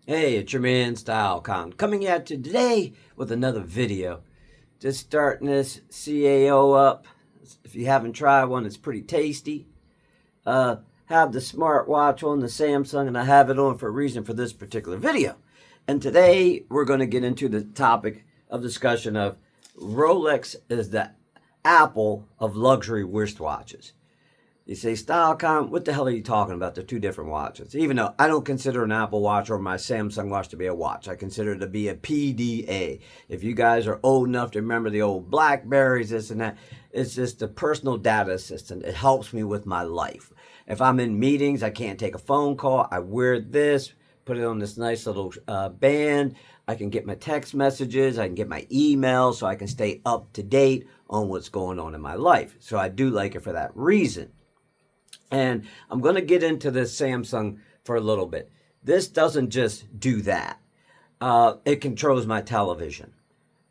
Hey, it's your man StyleCon coming at you today with another video. Just starting this CAO up. If you haven't tried one, it's pretty tasty. Have the smartwatch on the Samsung, and I have it on for a reason for this particular video. And today we're going to get into the topic of discussion of Rolex is the Apple of luxury wristwatches. You say, StyleCon, what the hell are you talking about? They're two different watches. Even though I don't consider an Apple Watch or my Samsung watch to be a watch. I consider it to be a PDA. If you guys are old enough to remember the old Blackberries, this and that, it's just a personal data assistant. It helps me with my life. If I'm in meetings, I can't take a phone call. I wear this, put it on this nice little band. I can get my text messages. I can get my emails so I can stay up to date on what's going on in my life. So I do like it for that reason. And I'm going to get into this Samsung for a little bit. This doesn't just do that. It controls my television.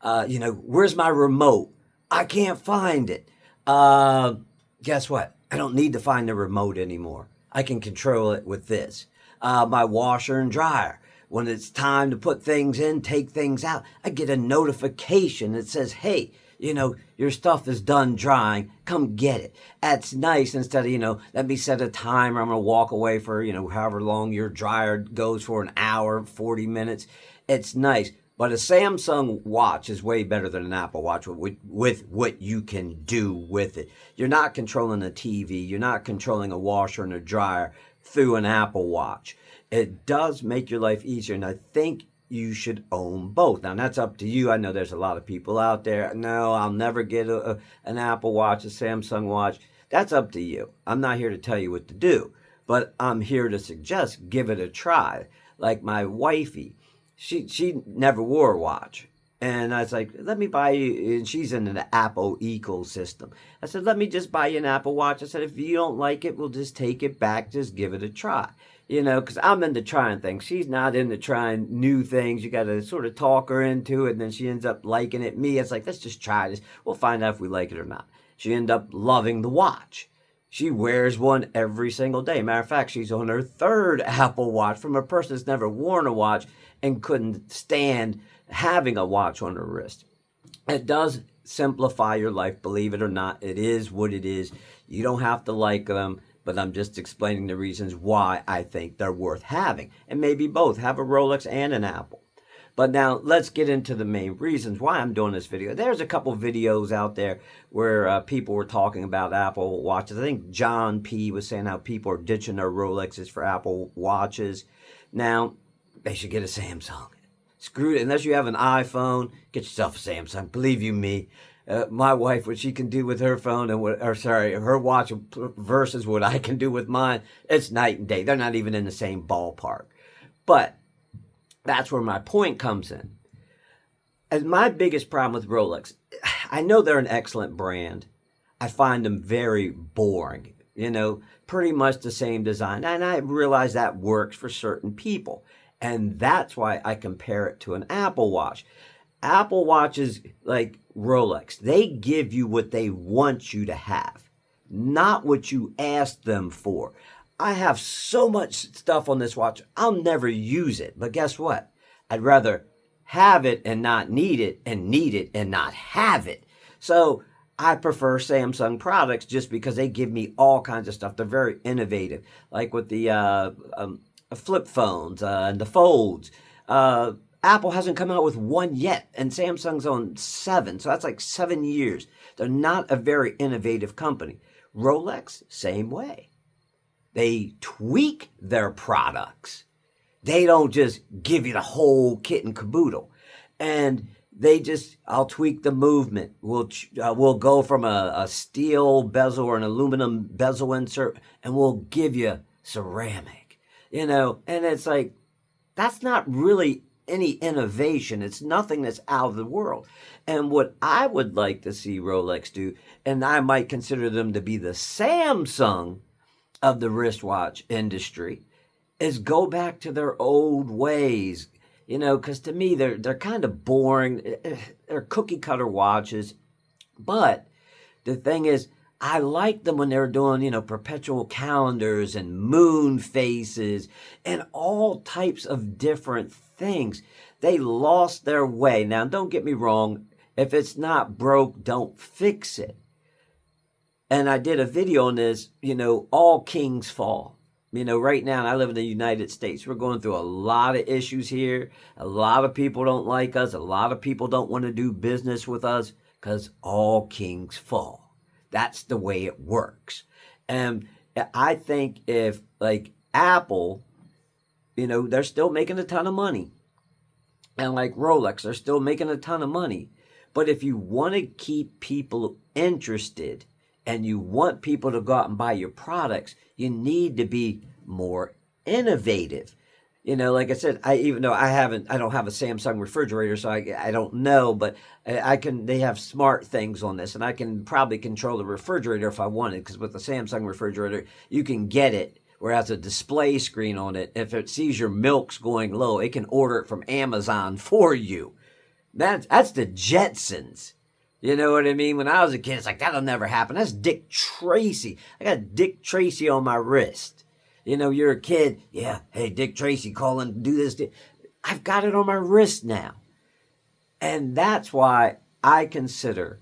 Where's my remote? I can't find it. Guess what? I don't need to find the remote anymore. I can control it with this. My washer and dryer. When it's time to put things in, take things out, I get a notification that says, hey, your stuff is done drying. Come get it. That's nice. Instead of, let me set a timer. I'm going to walk away for, however long your dryer goes for, an hour, 40 minutes. It's nice. But a Samsung watch is way better than an Apple Watch with what you can do with it. You're not controlling a TV. You're not controlling a washer and a dryer through an Apple Watch. It does make your life easier, and I think you should own both. Now, that's up to you. I know there's a lot of people out there. No, I'll never get an Apple Watch, a Samsung watch. That's up to you. I'm not here to tell you what to do, but I'm here to suggest give it a try. Like my wifey, she never wore a watch. And I was like, let me buy you, and she's in the Apple ecosystem. I said, let me just buy you an Apple Watch. I said, if you don't like it, we'll just take it back. Just give it a try. Because I'm into trying things. She's not into trying new things. You got to sort of talk her into it, and then she ends up liking it. Me, it's like, let's just try this. We'll find out if we like it or not. She ended up loving the watch. She wears one every single day. Matter of fact, she's on her third Apple Watch from a person that's never worn a watch and couldn't stand having a watch on her wrist. It does simplify your life, believe it or not. It is what it is. You don't have to like them, but I'm just explaining the reasons why I think they're worth having. And maybe both, have a Rolex and an Apple. But now let's get into the main reasons why I'm doing this video. There's a couple videos out there where people were talking about Apple Watches. I think John P. was saying how people are ditching their Rolexes for Apple Watches. Now, they should get a Samsung. Screw it. Unless you have an iPhone, get yourself a Samsung. Believe you me. My wife, what she can do with her phone her watch versus what I can do with mine, it's night and day. They're not even in the same ballpark. But that's where my point comes in. And my biggest problem with Rolex, I know they're an excellent brand. I find them very boring. Pretty much the same design. And I realize that works for certain people. And that's why I compare it to an Apple Watch. Apple Watches, like Rolex, they give you what they want you to have, not what you ask them for. I have so much stuff on this watch, I'll never use it. But guess what? I'd rather have it and not need it, and need it and not have it. So I prefer Samsung products just because they give me all kinds of stuff. They're very innovative, like with the flip phones and the folds. Apple hasn't come out with one yet, and Samsung's on 7, so that's like 7 years. They're not a very innovative company. Rolex, same way. They tweak their products. They don't just give you the whole kit and caboodle. And I'll tweak the movement. We'll go from a steel bezel or an aluminum bezel insert, and we'll give you ceramic. And it's like, that's not really any innovation. It's nothing that's out of the world. And what I would like to see Rolex do, and I might consider them to be the Samsung of the wristwatch industry, is go back to their old ways. Because to me, they're kind of boring. They're cookie cutter watches. But the thing is, I liked them when they were doing, perpetual calendars and moon faces and all types of different things. They lost their way. Now, don't get me wrong. If it's not broke, don't fix it. And I did a video on this, all kings fall. Right now, I live in the United States. We're going through a lot of issues here. A lot of people don't like us. A lot of people don't want to do business with us because all kings fall. That's the way it works. And I think if, like Apple, they're still making a ton of money. And like Rolex, they're still making a ton of money. But if you want to keep people interested and you want people to go out and buy your products, you need to be more innovative. Like I said, even though I don't have a Samsung refrigerator, so I don't know, but they have smart things on this, and I can probably control the refrigerator if I wanted, because with the Samsung refrigerator, you can get it where it has a display screen on it. If it sees your milk's going low, it can order it from Amazon for you. That's the Jetsons. You know what I mean? When I was a kid, it's like, that'll never happen. That's Dick Tracy. I got Dick Tracy on my wrist. You're a kid. Yeah, hey, Dick Tracy calling, do this. I've got it on my wrist now. And that's why I consider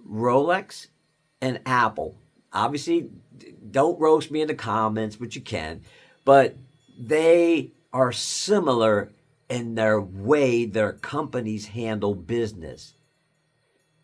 Rolex and Apple. Obviously, don't roast me in the comments, but you can. But they are similar in their way their companies handle business.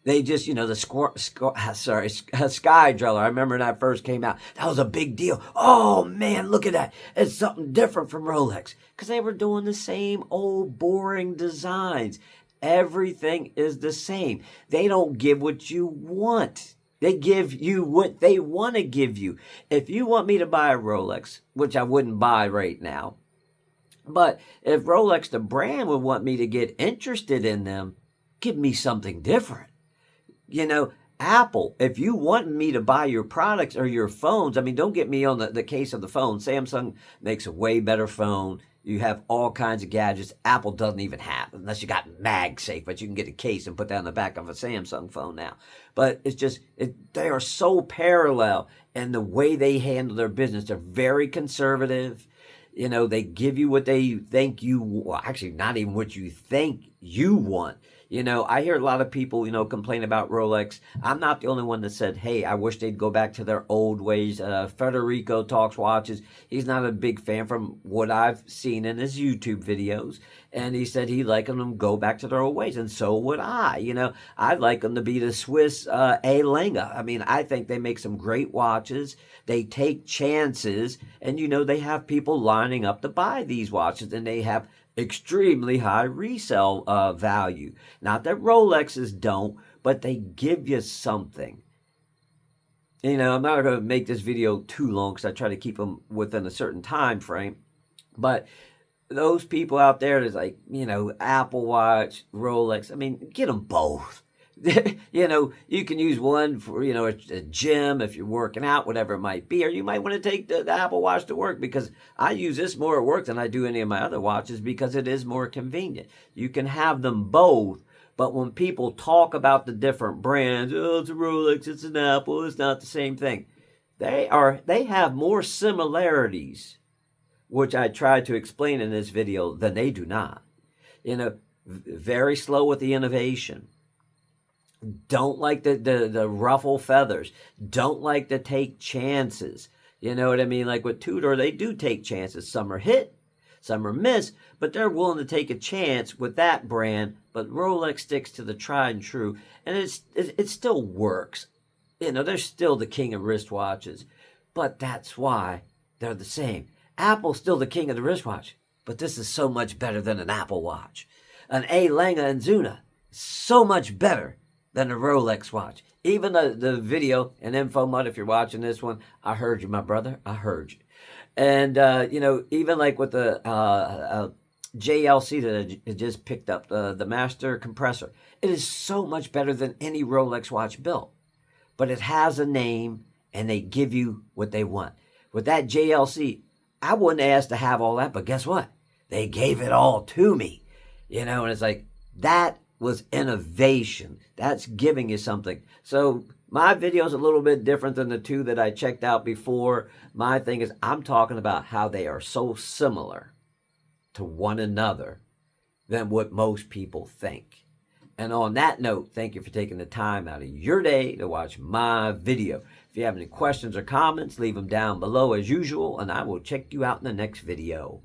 They just, the Sky Driller. I remember when that first came out. That was a big deal. Oh, man, look at that. It's something different from Rolex. Because they were doing the same old boring designs. Everything is the same. They don't give what you want. They give you what they want to give you. If you want me to buy a Rolex, which I wouldn't buy right now, but if Rolex, the brand, would want me to get interested in them, give me something different. Apple, if you want me to buy your products or your phones, don't get me on the case of the phone. Samsung makes a way better phone. You have all kinds of gadgets Apple doesn't even have, unless you got MagSafe, but you can get a case and put that on the back of a Samsung phone now. But it's just, they are so parallel in the way they handle their business. They're very conservative. They give you what they think actually not even what you think you want. I hear a lot of people, complain about Rolex. I'm not the only one that said, hey, I wish they'd go back to their old ways. Federico talks watches. He's not a big fan from what I've seen in his YouTube videos. And he said he'd like them to go back to their old ways. And so would I. I'd like them to be the Swiss A. Lange. I think they make some great watches. They take chances. And, they have people lining up to buy these watches. And they have extremely high resale value. Not that Rolexes don't, but they give you something. I'm not going to make this video too long because I try to keep them within a certain time frame. But those people out there that's like, Apple Watch, Rolex, get them both. You can use one for, a gym if you're working out, whatever it might be, or you might want to take the Apple Watch to work, because I use this more at work than I do any of my other watches because it is more convenient. You can have them both, but when people talk about the different brands, oh, it's a Rolex, it's an Apple, it's not the same thing. They have more similarities, which I tried to explain in this video, than they do not. Very slow with the innovation. Don't like the ruffle feathers. Don't like to take chances. You know what I mean? Like with Tudor, they do take chances. Some are hit, some are miss, but they're willing to take a chance with that brand. But Rolex sticks to the tried and true, and it still works. They're still the king of wristwatches, but that's why they're the same. Apple's still the king of the wristwatch, but this is so much better than an Apple Watch. An A. Lange and Zuna, so much better than a Rolex watch. Even the video and info mud, if you're watching this one, I heard you, my brother. I heard you. And, even like with the JLC that I just picked up, the master compressor, it is so much better than any Rolex watch built. But it has a name, and they give you what they want. With that JLC, I wouldn't ask to have all that, but guess what? They gave it all to me. And it's like, that was innovation. That's giving you something. So My video is a little bit different than the two that I checked out before. My thing is I'm talking about how they are so similar to one another than what most people think. And on that note, thank you for taking the time out of your day to watch my video. If you have any questions or comments, leave them down below as usual, and I will check you out in the next video.